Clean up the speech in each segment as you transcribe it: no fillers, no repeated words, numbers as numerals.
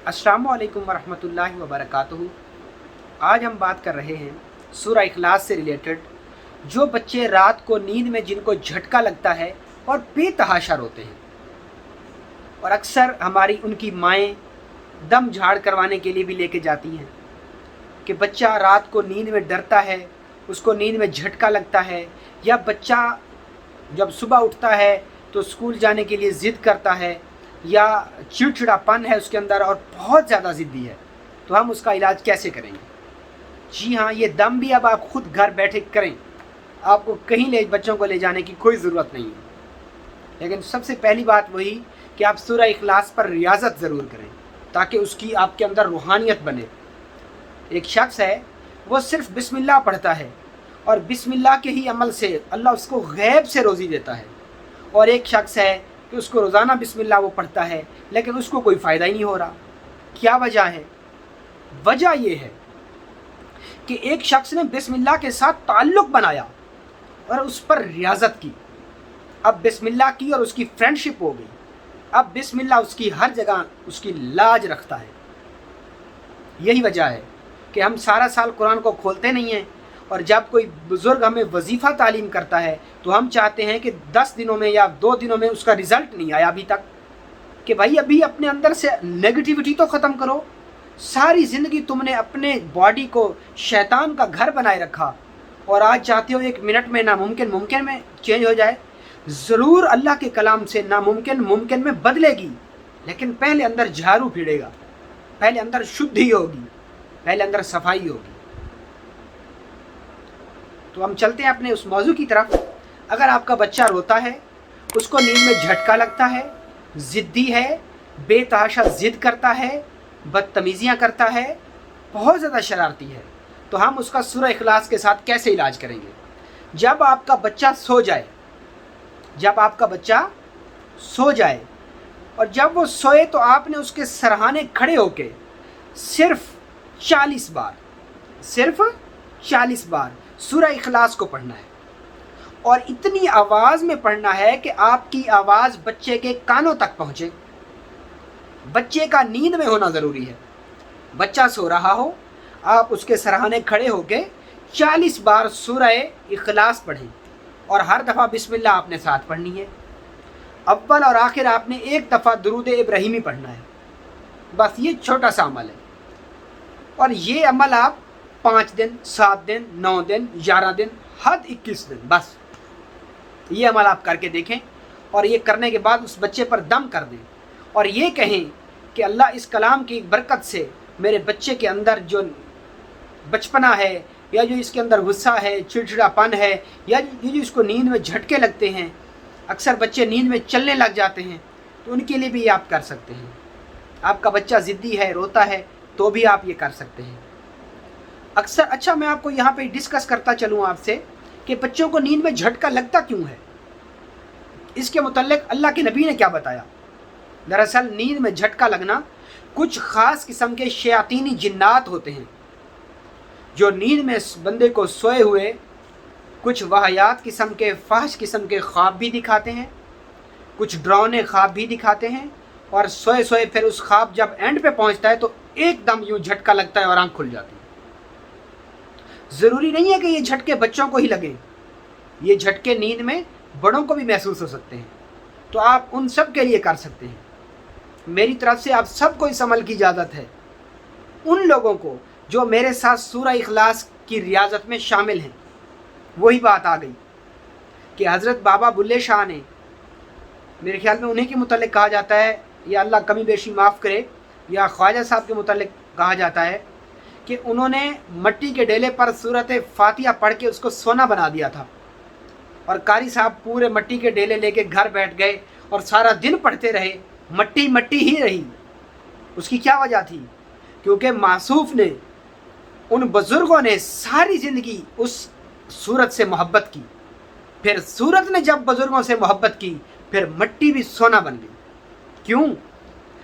अस्सलामु अलैकुम वरहमतुल्लाहि वबरकातुहू। आज हम बात कर रहे हैं सूरह इखलास से रिलेटेड। जो बच्चे रात को नींद में जिनको झटका लगता है और बेतहाशा रोते हैं, और अक्सर हमारी उनकी माएँ दम झाड़ करवाने के लिए भी लेके जाती हैं कि बच्चा रात को नींद में डरता है, उसको नींद में झटका लगता है, या बच्चा जब सुबह उठता है तो स्कूल जाने के लिए ज़िद करता है, या चिड़चिड़ापन है उसके अंदर और बहुत ज़्यादा ज़िद्दी है, तो हम उसका इलाज कैसे करेंगे? जी हाँ, ये दम भी अब आप खुद घर बैठे करें। आपको कहीं बच्चों को ले जाने की कोई ज़रूरत नहीं है। लेकिन सबसे पहली बात वही कि आप सूरह इखलास पर रियाज़त ज़रूर करें ताकि उसकी आपके अंदर रूहानियत बने। एक शख्स है, वो सिर्फ बिस्मिल्लाह पढ़ता है और बिस्मिल्लाह के ही अमल से अल्लाह उसको गैब से रोज़ी देता है। और एक शख्स है कि उसको रोज़ाना बिस्मिल्लाह वो पढ़ता है लेकिन उसको कोई फ़ायदा ही नहीं हो रहा। क्या वजह है? वजह ये है कि एक शख्स ने बिस्मिल्लाह के साथ ताल्लुक़ बनाया और उस पर रियाज़त की। अब बिस्मिल्लाह की और उसकी फ्रेंडशिप हो गई। अब बिस्मिल्लाह उसकी हर जगह उसकी लाज रखता है। यही वजह है कि हम सारा साल कुरान को खोलते नहीं हैं, और जब कोई बुज़ुर्ग हमें वजीफ़ा तालीम करता है तो हम चाहते हैं कि 10 दिनों में या 2 दिनों में उसका रिज़ल्ट नहीं आया अभी तक, कि भाई अभी अपने अंदर से नेगेटिविटी तो ख़त्म करो। सारी ज़िंदगी तुमने अपने बॉडी को शैतान का घर बनाए रखा और आज चाहते हो 1 मिनट में नामुमकिन मुमकिन में चेंज हो जाए। ज़रूर अल्लाह के कलाम से नामुमकिन मुमकिन में बदलेगी, लेकिन पहले अंदर झाड़ू फिरेगा, पहले अंदर शुद्धि होगी, पहले अंदर सफाई होगी। तो हम चलते हैं अपने उस मौजू की तरफ। अगर आपका बच्चा रोता है, उसको नींद में झटका लगता है, ज़िद्दी है, बेतहाशा ज़िद करता है, बदतमीज़ियाँ करता है, बहुत ज़्यादा शरारती है, तो हम उसका सूरह इखलास के साथ कैसे इलाज करेंगे? जब आपका बच्चा सो जाए, जब आपका बच्चा सो जाए और जब वो सोए तो आपने उसके सरहाने खड़े होके सिर्फ 40 बार, सिर्फ 40 बार सूरह इखलास को पढ़ना है, और इतनी आवाज़ में पढ़ना है कि आपकी आवाज़ बच्चे के कानों तक पहुँचे। बच्चे का नींद में होना ज़रूरी है। बच्चा सो रहा हो, आप उसके सरहाने खड़े होके 40 बार सूरह इखलास पढ़ें, और हर दफ़ा बिस्मिल्लाह आपने साथ पढ़नी है। अव्वल और आखिर आपने एक दफ़ा दुरूद इब्राहिमी पढ़ना है। बस ये छोटा सा अमल है, और ये अमल आप 5 दिन, 7 दिन, 9 दिन, 11 दिन, हद 21 दिन, बस ये अमल आप करके देखें। और ये करने के बाद उस बच्चे पर दम कर दें और ये कहें कि अल्लाह इस कलाम की बरकत से मेरे बच्चे के अंदर जो बचपना है, या जो इसके अंदर गुस्सा है, चिड़चिड़ापन है, या ये जो इसको नींद में झटके लगते हैं, अक्सर बच्चे नींद में चलने लग जाते हैं, तो उनके लिए भी आप कर सकते हैं। आपका बच्चा ज़िद्दी है, रोता है, तो भी आप ये कर सकते हैं अक्सर। अच्छा, मैं आपको यहाँ पे डिस्कस करता चलूँ आपसे कि बच्चों को नींद में झटका लगता क्यों है। इसके मुतल्लिक़ अल्लाह के नबी ने क्या बताया? दरअसल नींद में झटका लगना कुछ ख़ास किस्म के शयातीनी जिन्नात होते हैं जो नींद में बंदे को सोए हुए कुछ वाहियात किस्म के, फाहिश किस्म के ख्वाब भी दिखाते हैं, कुछ डरावने ख्वाब भी दिखाते हैं, और सोए सोए फिर उस ख्वाब जब एंड पे पहुंचता है तो एकदम यूँ झटका लगता है और आँख खुल जाती है। ज़रूरी नहीं है कि ये झटके बच्चों को ही लगें, ये झटके नींद में बड़ों को भी महसूस हो सकते हैं, तो आप उन सब के लिए कर सकते हैं। मेरी तरफ से आप सबको इस अमल की इजाज़त है। उन लोगों को जो मेरे साथ सूरह इखलास की रियाज़त में शामिल हैं, वही बात आ गई कि हज़रत बाबा बुल्ले शाह ने, मेरे ख्याल में उन्हीं के मुतल्लिक़ कहा जाता है, या अल्लाह कमी बेशी माफ़ करे, या ख्वाजा साहब के मुतल्लिक़ कहा जाता है कि उन्होंने मट्टी के डेले पर सूरत फातिहा पढ़ के उसको सोना बना दिया था, और कारी साहब पूरे मट्टी के डेले लेके घर बैठ गए और सारा दिन पढ़ते रहे, मट्टी मट्टी ही रही। उसकी क्या वजह थी? क्योंकि मासूफ ने, उन बुज़ुर्गों ने सारी ज़िंदगी उस सूरत से मोहब्बत की, फिर सूरत ने जब बुज़ुर्गों से मोहब्बत की, फिर मट्टी भी सोना बन गई। क्यों?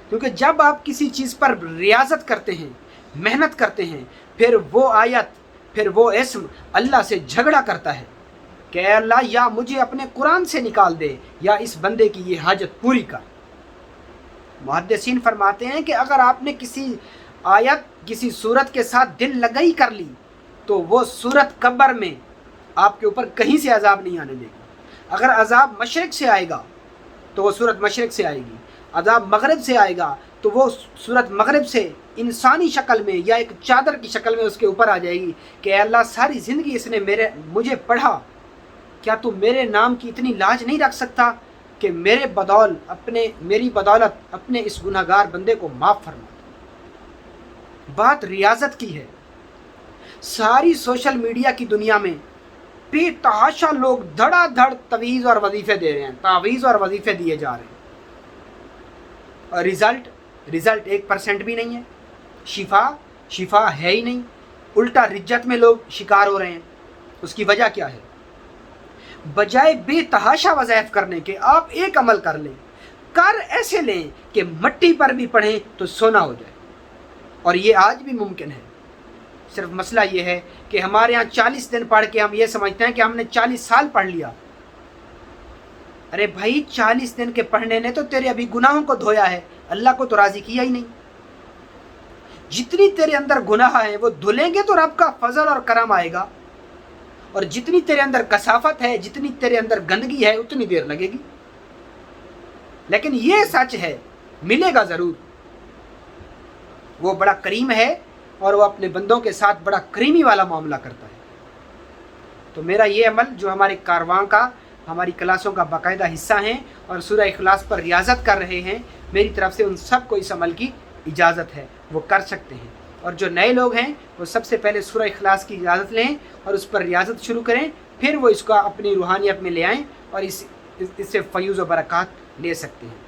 क्योंकि जब आप किसी चीज़ पर रियाज़त करते हैं, मेहनत करते हैं, फिर वो आयत, फिर वो इस्म अल्लाह से झगड़ा करता है कि अल्लाह या मुझे अपने कुरान से निकाल दे, या इस बंदे की ये हाजत पूरी कर। محدثین فرماتے ہیں کہ اگر آپ نے کسی آیت کسی صورت کے ساتھ دل لگائی کر لی تو وہ صورت قبر میں آپ کے اوپر کہیں سے عذاب نہیں آنے دے گی۔ اگر عذاب مشرق سے آئے گا تو وہ صورت مشرق سے آئے گی، عذاب مغرب سے آئے گا تو وہ صورت مغرب سے انسانی شکل میں یا ایک چادر کی شکل میں اس کے اوپر آ جائے گی کہ اے اللہ ساری زندگی اس نے مجھے پڑھا، کیا تو میرے نام کی اتنی لاج نہیں رکھ سکتا کہ میری بدولت اپنے اس گناہ گار بندے کو معاف فرما۔ بات ریاضت کی ہے۔ ساری سوشل میڈیا کی دنیا میں بے تحاشا لوگ دھڑا دھڑ تعویذ اور وظیفے دے رہے ہیں، تعویذ اور وظیفے دیے جا رہے ہیں، اور رزلٹ 1% بھی نہیں ہے، شفا ہے ہی نہیں، الٹا رجت میں لوگ شکار ہو رہے ہیں۔ اس کی وجہ کیا ہے؟ بجائے بے تحاشا وظائف کرنے کے آپ ایک عمل کر لیں، ایسے لیں کہ مٹی پر بھی پڑھیں تو سونا ہو جائے، اور یہ آج بھی ممکن ہے۔ صرف مسئلہ یہ ہے کہ ہمارے ہاں 40 دن پڑھ کے ہم یہ سمجھتے ہیں کہ ہم نے 40 سال پڑھ لیا۔ ارے بھائی 40 دن کے پڑھنے نے تو تیرے ابھی گناہوں کو دھویا ہے، اللہ کو تو راضی کیا ہی نہیں۔ جتنی تیرے اندر گناہ ہیں وہ دھلیں گے تو رب کا فضل اور کرم آئے گا، اور جتنی تیرے اندر کثافت ہے، جتنی تیرے اندر گندگی ہے، اتنی دیر لگے گی۔ لیکن یہ سچ ہے، ملے گا ضرور۔ وہ بڑا کریم ہے اور وہ اپنے بندوں کے ساتھ بڑا کریمی والا معاملہ کرتا ہے۔ تو میرا یہ عمل جو ہمارے کارواں کا، ہماری کلاسوں کا باقاعدہ حصہ ہیں اور سورہ اخلاص پر ریاضت کر رہے ہیں، میری طرف سے ان سب کو اس عمل کی اجازت ہے، وہ کر سکتے ہیں۔ اور جو نئے لوگ ہیں وہ سب سے پہلے سورہ اخلاص کی اجازت لیں اور اس پر ریاضت شروع کریں، پھر وہ اس کا اپنی روحانیت میں لے آئیں اور اس سے فیوز و برکات لے سکتے ہیں۔